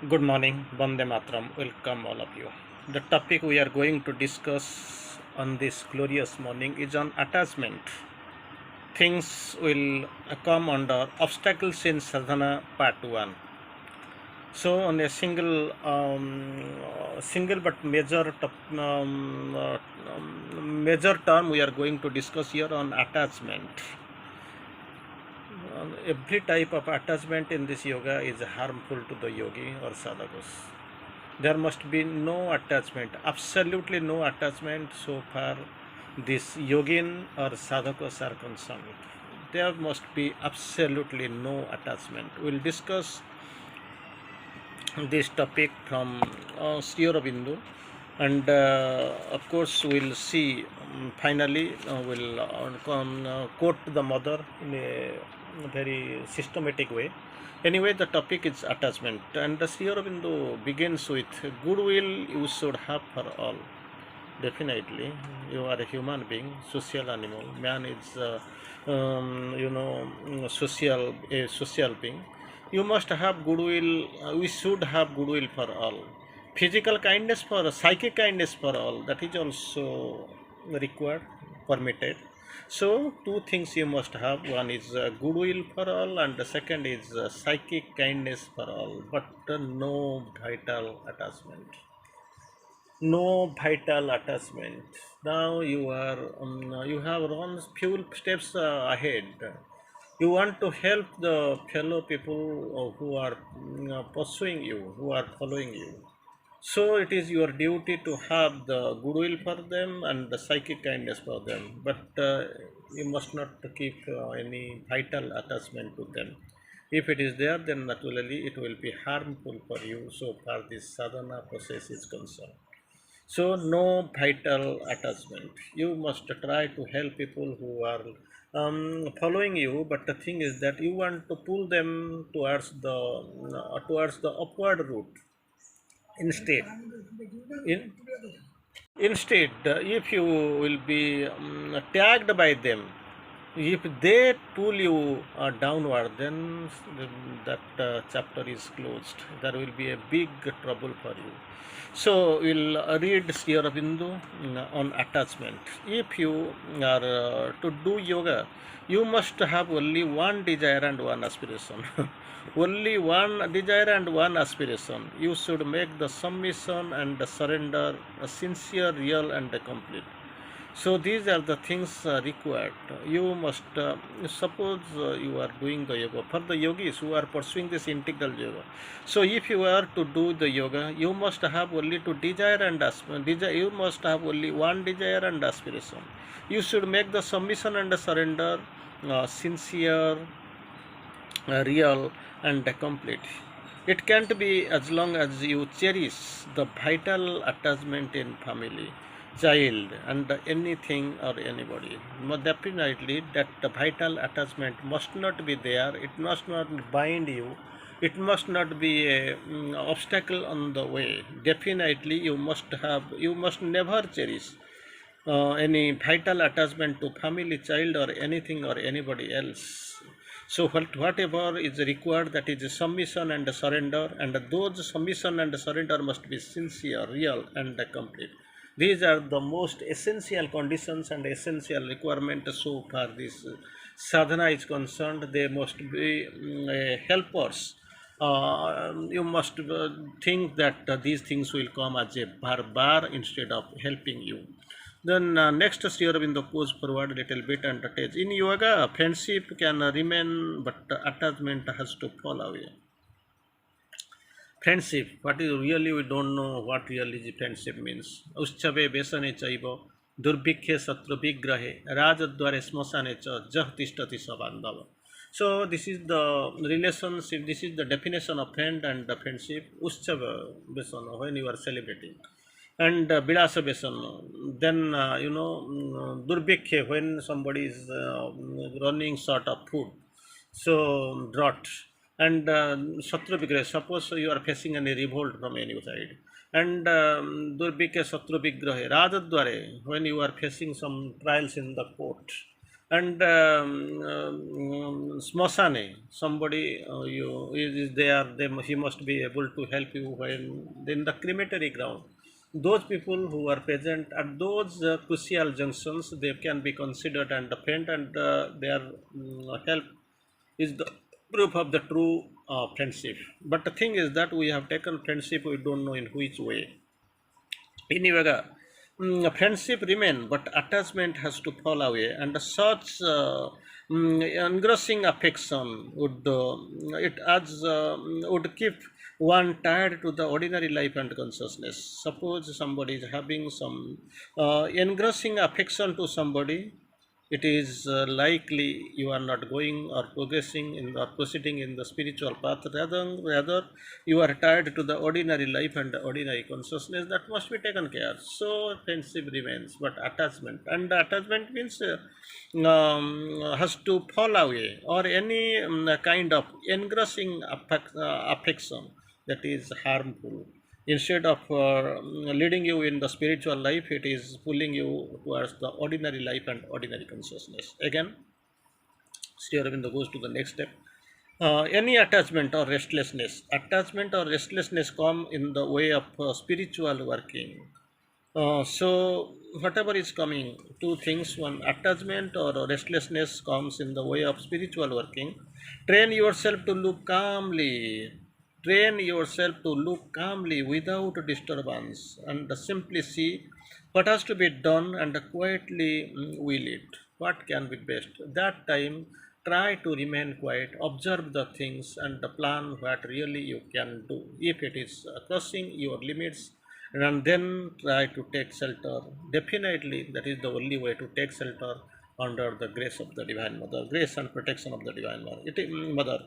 Good morning, Bande Matram. Welcome all of you. The topic we are going to discuss on this glorious morning is on attachment. Things will come under obstacles in sadhana part 1. So, on a single but major term, we are going to discuss here on attachment. Every type of attachment in this yoga is harmful to the yogi or sadhakas. There must be no attachment, absolutely no attachment so far this yogin or sadhakas are concerned. There must be absolutely no attachment. We'll discuss this topic from Sri Aurobindo, and of course we'll see finally we'll quote the mother in a very systematic way. Anyway, the topic is attachment, and Sri Aurobindo begins with goodwill you should have for all. Definitely, you are a human being, social animal. Man is, a social being. You must have goodwill. We should have goodwill for all. Physical kindness for psychic kindness for all. That is also required, permitted. So, two things you must have. One is goodwill for all, and the second is psychic kindness for all. But no vital attachment, no vital attachment. Now you have run few steps ahead. You want to help the fellow people who are pursuing you, who are following you. So it is your duty to have the goodwill for them and the psychic kindness for them, but you must not keep any vital attachment to them. If it is there, then naturally it will be harmful for you so far this sadhana process is concerned. So no vital attachment. You must try to help people who are following you, but the thing is that you want to pull them towards the upward route instead. In, Instead, if you will be tagged by them, if they pull you downward, then that chapter is closed. There will be a big trouble for you. So we'll read Sri Aurobindo on attachment. If you are to do yoga, you must have only one desire and one aspiration. Only one desire and one aspiration. You should make the submission and the surrender sincere, real, and complete. So these are the things required. You must suppose you are doing the yoga for the yogis who are pursuing this integral yoga. So if you are to do the yoga, you must have only to desire and desire. You must have only one desire and aspiration. You should make the submission and the surrender sincere, real, and complete. It can't be as long as you cherish the vital attachment in family, child, and anything or anybody. But definitely, that the vital attachment must not be there. It must not bind you. It must not be a obstacle on the way. Definitely, you must never cherish any vital attachment to family, child, or anything or anybody else. So whatever is required, that is submission and surrender, and those submission and surrender must be sincere, real, and complete. These are the most essential conditions and essential requirements so far this sadhana is concerned. They must be helpers. You must think that these things will come as a bar instead of helping you. Then next, Sri Aurobindo goes forward a little bit and tells, in yoga, friendship can remain, but attachment has to fall away. Friendship, what is really, we don't know what really the friendship means. Uschave besane chaibo, durbhikhe satru vigrahe, rajadware smasane cha, jah tishtati sabandava. So this is the relationship, this is the definition of friend and the friendship. Uschava besana, when you are celebrating. And Bidasa Besan, then Durbhikhe, when somebody is running short of food, so drought, and Satru Vigraha, suppose you are facing any revolt from any side, and Durbhikhe Satru Vigraha, Rajadware, when you are facing some trials in the court, And smasane, somebody is there, he must be able to help you when in the crematory ground. Those people who are present at those crucial junctions, they can be considered and a friend, and their help is the proof of the true friendship. But the thing is that we have taken friendship, we don't know in which way. ಇವಾಗ friendship remain, but attachment has to fall away, and such engrossing affection would keep one tied to the ordinary life and consciousness. Suppose somebody is having some engrossing affection to somebody, it is likely you are not going or progressing in or proceeding in the spiritual path. Rather you are tied to the ordinary life and the ordinary consciousness, that must be taken care. So friendship remains, but attachment, and attachment means has to fall away, or any kind of engrossing affection that is harmful. Instead of leading you in the spiritual life, it is pulling you towards the ordinary life and ordinary consciousness. Again, Sri Aurobindo goes to the next step. Any attachment or restlessness come in the way of spiritual working. So whatever is coming, two things: one, attachment or restlessness comes in the way of spiritual working. Train yourself to look calmly. Train yourself to look calmly without disturbance, and simply see what has to be done and quietly will it. What can be best? That time, try to remain quiet, observe the things, and plan what really you can do. If it is crossing your limits, and then try to take shelter. Definitely, that is the only way to take shelter under the grace of the Divine Mother, grace and protection of the Divine Mother. Mother.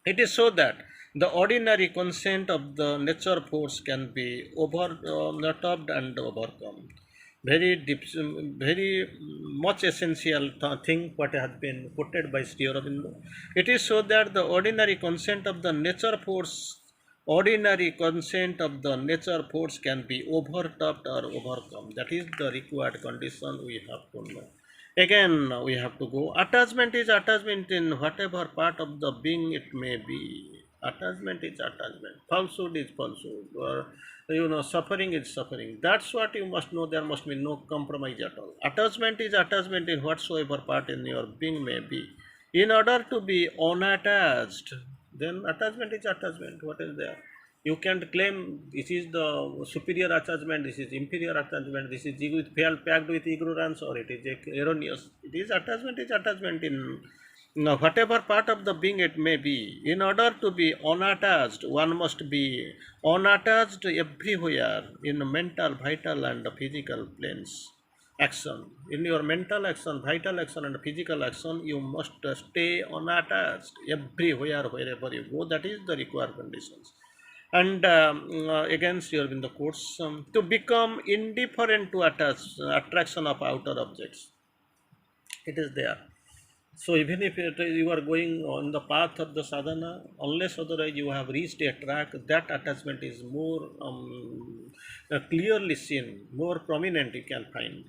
It is so that the ordinary consent of the nature force can be overtopped and overcome. Very deep, very much essential thing what has been quoted by Sri Aurobindo. It is so that the ordinary consent of the nature force can be overtopped or overcome. That is the required condition we have to know. Again, we have to go. Attachment is attachment in whatever part of the being it may be. Attachment is attachment. Falsehood is falsehood. Or, suffering is suffering. That's what you must know. There must be no compromise at all. Attachment is attachment in whatsoever part in your being may be. In order to be unattached, then attachment is attachment. What is there? You can't claim this is the superior attachment, this is inferior attachment, this is packed with ignorance, or it is erroneous. It is attachment in whatever part of the being it may be. In order to be unattached, one must be unattached everywhere in mental, vital, and physical planes. Action in your mental action, vital action, and physical action, you must stay unattached everywhere, wherever you go. That is the required conditions. And again, Sri Aurobindo quotes, to become indifferent to attraction of outer objects. It is there. So even if you are going on the path of the sadhana, unless otherwise you have reached a track, that attachment is more clearly seen, more prominent you can find.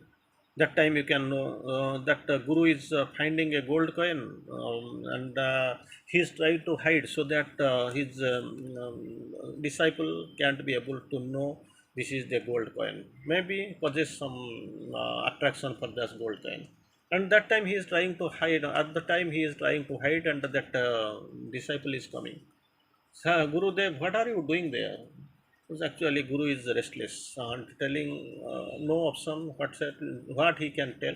That time you can know that guru is finding a gold coin, and he is trying to hide so that his disciple can't be able to know this is the gold coin. Maybe possess some attraction for this gold coin, and that time he is trying to hide. At the time he is trying to hide, and that disciple is coming. Gurudev, what are you doing there? Because actually Guru is restless and telling no option, what he can tell,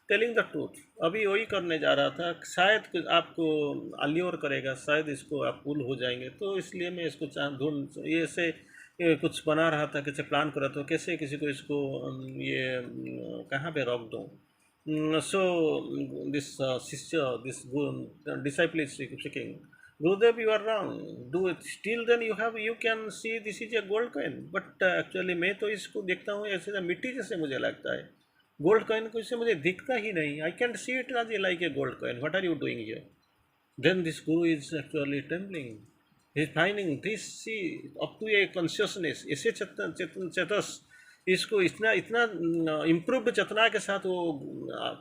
telling the truth. अभी वही करने जा रहा था, शायद आपको allure करेगा, शायद इसको आप पुल हो जाएंगे, तो इसलिए मैं इसको ढूंढ ये से कुछ बना रहा था, कैसे प्लान कर रहा था, कैसे किसी को इसको ये कहाँ पे रोक दूँ. So this disciple is speaking. Gurudev, you are wrong. Do it. Still, then you can see this is a gold coin. But actually, मैं तो इसको देखता हूँ ऐसे मिट्टी जैसे मुझे लगता है. Gold coin को इससे मुझे दिखता ही नहीं. I can't see it as like a gold coin. What are you doing here? Then this guru is actually trembling. He is finding this, see, up to a consciousness. ऐसे चेतस इसको इतना इतना improved चेतना के साथ वो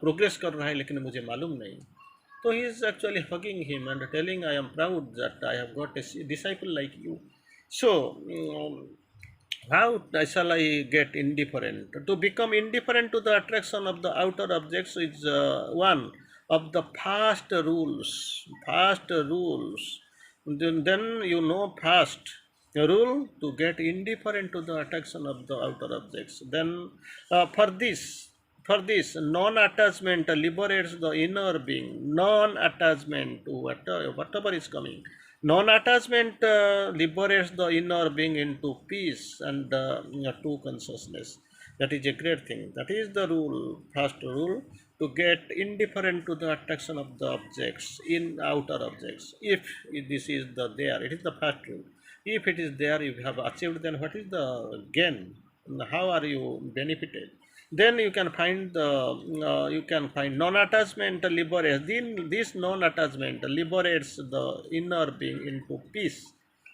प्रोग्रेस कर रहा है, लेकिन मुझे मालूम नहीं. So he is actually hugging him and telling, I am proud that I have got a disciple like you. So, how shall I get indifferent? To become indifferent to the attraction of the outer objects is one of the fast rules. Fast rules. Then you know fast rule to get indifferent to the attraction of the outer objects. Then for this non-attachment liberates the inner being. Non-attachment to whatever is coming. Non-attachment liberates the inner being into peace and true consciousness. That is a great thing. That is the rule, first rule, to get indifferent to the attraction of the objects in outer objects. If this is the there, it is the first rule. If it is there, you have achieved, then what is the gain? How are you benefited? Then you can find non-attachment liberates. Then this non-attachment liberates the inner being into peace,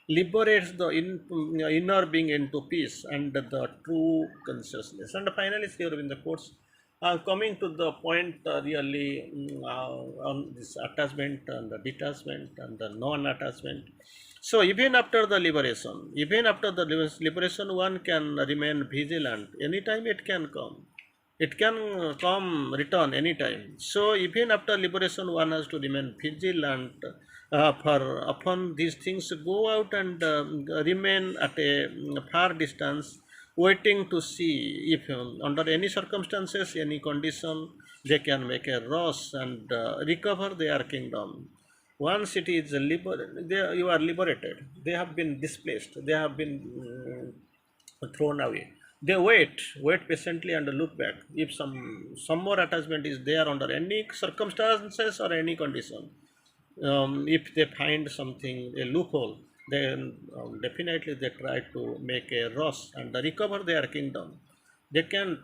liberates the inner being into peace and the true consciousness. And finally, Sri Aurobindo quotes, coming to the point really on this attachment and the detachment and the non-attachment. So even after the liberation, one can remain vigilant. Anytime it can come. It can come, return anytime. So even after liberation, one has to remain vigilant for upon these things. Go out and remain at a far distance, waiting to see if under any circumstances, any condition, they can make a rush and recover their kingdom. Once it is you are liberated. They have been displaced. They have been thrown away. They wait patiently and look back. If some more attachment is there under any circumstances or any condition, if they find something, a loophole, then definitely they try to make a rush and recover their kingdom. They can't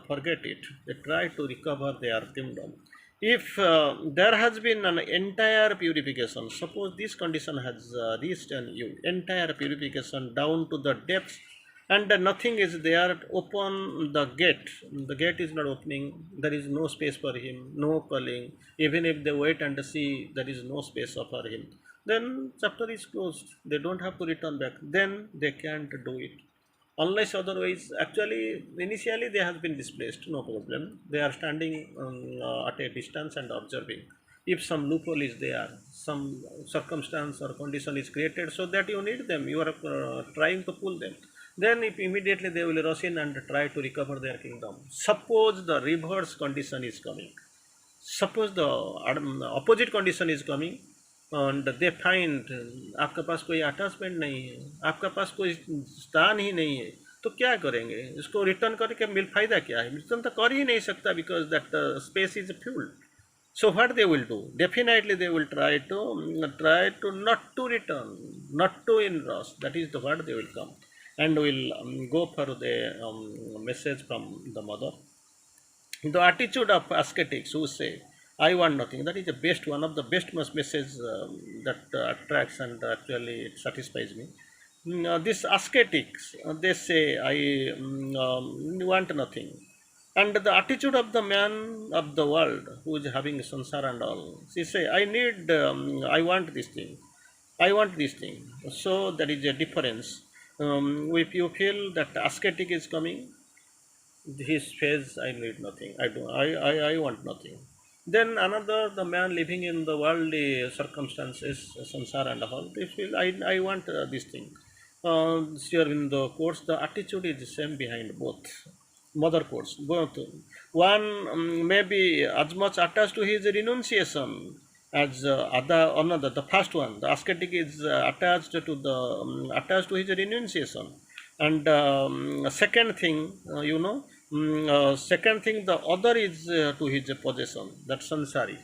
forget it. They try to recover their kingdom. If there has been an entire purification, suppose this condition has reached an you, entire purification down to the depths, and nothing is there, open the gate. The gate is not opening, there is no space for him, no calling. Even if they wait and see, there is no space for him. Then chapter is closed. They don't have to return back. Then they can't do it unless otherwise. Actually initially they have been displaced, no problem, they are standing at a distance and observing. If some loophole is there, some circumstance or condition is created so that you need them, you are trying to pull them, then if immediately they will rush in and try to recover their kingdom. Suppose the reverse condition is coming, suppose the opposite condition is coming and they find आपके पास कोई attachment नहीं है, आपके पास कोई स्थान ही नहीं है, तो क्या करेंगे? इसको रिटर्न करके मिल फायदा क्या है? रिटर्न तो कर ही नहीं सकता because that space is fuelled. So what they will do? Definitely they will try to not to return, not to in rush. That is the what they will come and will go for the message from the mother. The attitude of ascetics who say, I want nothing, that is the best, one of the best messages that attracts and actually it satisfies me. These ascetics, they say, I want nothing. And the attitude of the man of the world who is having sansara and all, she say, I want this thing. I want this thing. So there is a difference. If you feel that ascetic is coming, his face, I need nothing, I do I want nothing. Then another, the man living in the worldly circumstances, samsara and all, they feel I want this thing. Here in the course the attitude is the same behind both. Mother quotes both. One may be as much attached to his renunciation as another. The first one, the ascetic, is attached to his renunciation. And second thing, second thing, the other is to his possession, that sansari,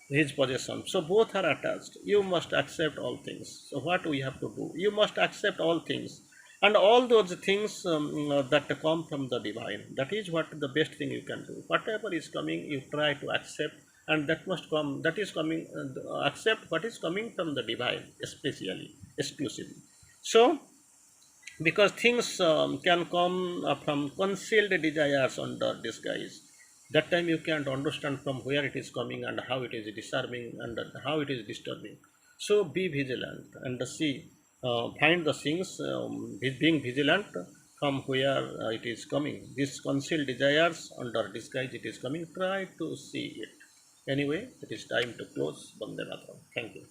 his possession. So both are attached. You must accept all things. So what we have to do? You must accept all things, and all those things that come from the divine. That is what the best thing you can do. Whatever is coming, you try to accept, and that must come. That is coming. Accept what is coming from the divine, especially, exclusively. So because things can come from concealed desires under disguise. That time you can't understand from where it is coming and how it is disarming and how it is disturbing. So be vigilant and see, find the things, being vigilant from where it is coming. These concealed desires under disguise it is coming. Try to see it. Anyway, it is time to close. Bande Mataram. Thank you.